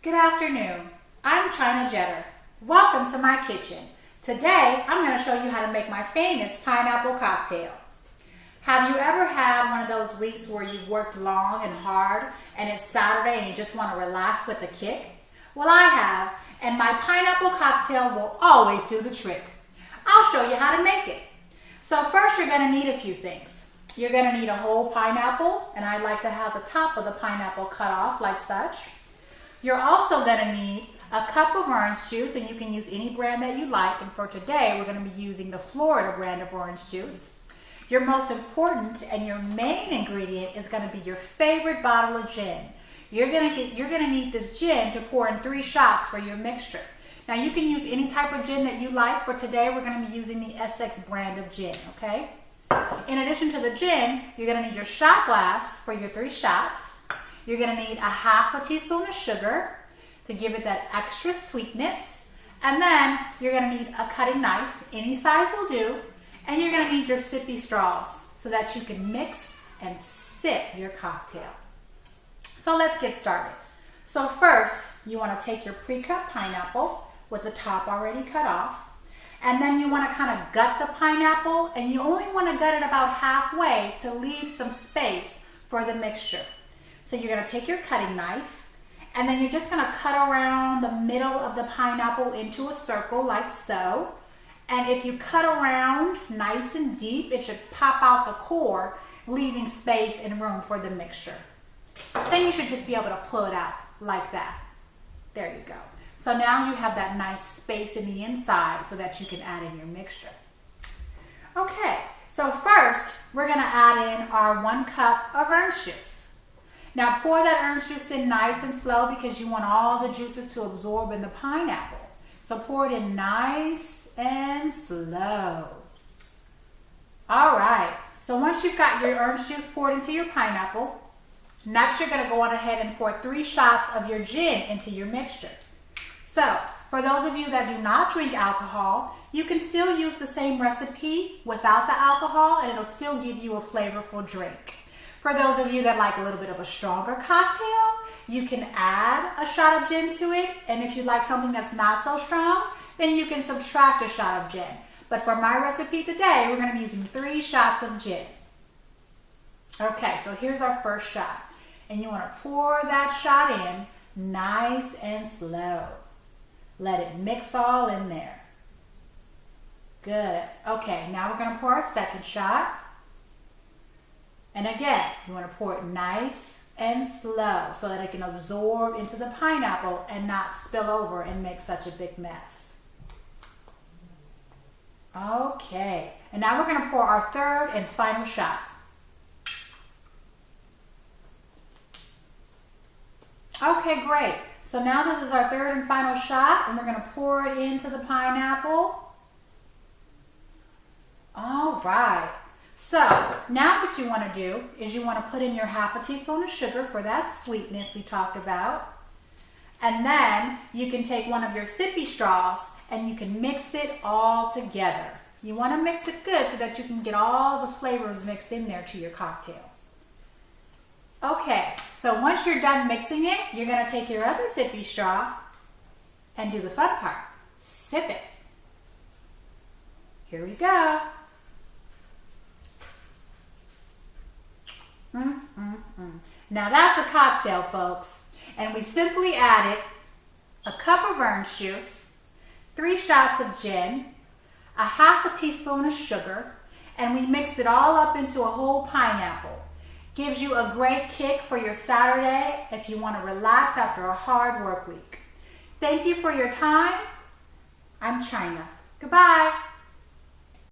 Good afternoon. I'm China Jetter. Welcome to my kitchen. Today, I'm going to show you how to make my famous pineapple cocktail. Have you ever had one of those weeks where you've worked long and hard and it's Saturday and you just want to relax with a kick? Well, I have, and my pineapple cocktail will always do the trick. I'll show you how to make it. So first, you're going to need a few things. You're going to need a whole pineapple, and I like to have the top of the pineapple cut off like such. You're also going to need a cup of orange juice, and you can use any brand that you like. And for today, we're going to be using the Florida brand of orange juice. Your most important and your main ingredient is going to be your favorite bottle of gin. You're going to need this gin to pour in 3 shots for your mixture. Now you can use any type of gin that you like, but today we're going to be using the Essex brand of gin, okay? In addition to the gin, you're going to need your shot glass for your 3 shots. You're going to need a ½ teaspoon of sugar to give it that extra sweetness. And then you're going to need a cutting knife, any size will do. And you're going to need your sippy straws so that you can mix and sip your cocktail. So let's get started. So first, you want to take your pre-cut pineapple with the top already cut off. And then you want to kind of gut the pineapple, and you only want to gut it about halfway to leave some space for the mixture. So you're going to take your cutting knife, and then you're just going to cut around the middle of the pineapple into a circle like so. And if you cut around nice and deep, it should pop out the core, leaving space and room for the mixture. Then you should just be able to pull it out like that. There you go. So now you have that nice space in the inside so that you can add in your mixture. Okay, so first we're going to add in our 1 cup of orange juice. Now pour that orange juice in nice and slow because you want all the juices to absorb in the pineapple. So pour it in nice and slow. All right, so once you've got your orange juice poured into your pineapple, next you're going to go on ahead and pour 3 shots of your gin into your mixture. So for those of you that do not drink alcohol, you can still use the same recipe without the alcohol and it'll still give you a flavorful drink. For those of you that like a little bit of a stronger cocktail, you can add a shot of gin to it. And if you like something that's not so strong, then you can subtract a shot of gin. But for my recipe today, we're going to be using 3 shots of gin. Okay, so here's our first shot. And you want to pour that shot in nice and slow. Let it mix all in there. Good. Okay, now we're going to pour our second shot. And again, you want to pour it nice and slow so that it can absorb into the pineapple and not spill over and make such a big mess. Okay, and now we're going to pour our third and final shot. Okay, great. So now this is our third and final shot, and we're going to pour it into the pineapple. All right. So now what you want to do is you want to put in your ½ teaspoon of sugar for that sweetness we talked about. And then you can take one of your sippy straws and you can mix it all together. You want to mix it good so that you can get all the flavors mixed in there to your cocktail. Okay, so once you're done mixing it, you're going to take your other sippy straw and do the fun part. Sip it. Here we go. Now that's a cocktail, folks. And we simply added a cup of orange juice, 3 shots of gin, a ½ teaspoon of sugar, and we mixed it all up into a whole pineapple. Gives you a great kick for your Saturday if you want to relax after a hard work week. Thank you for your time. I'm China. Goodbye.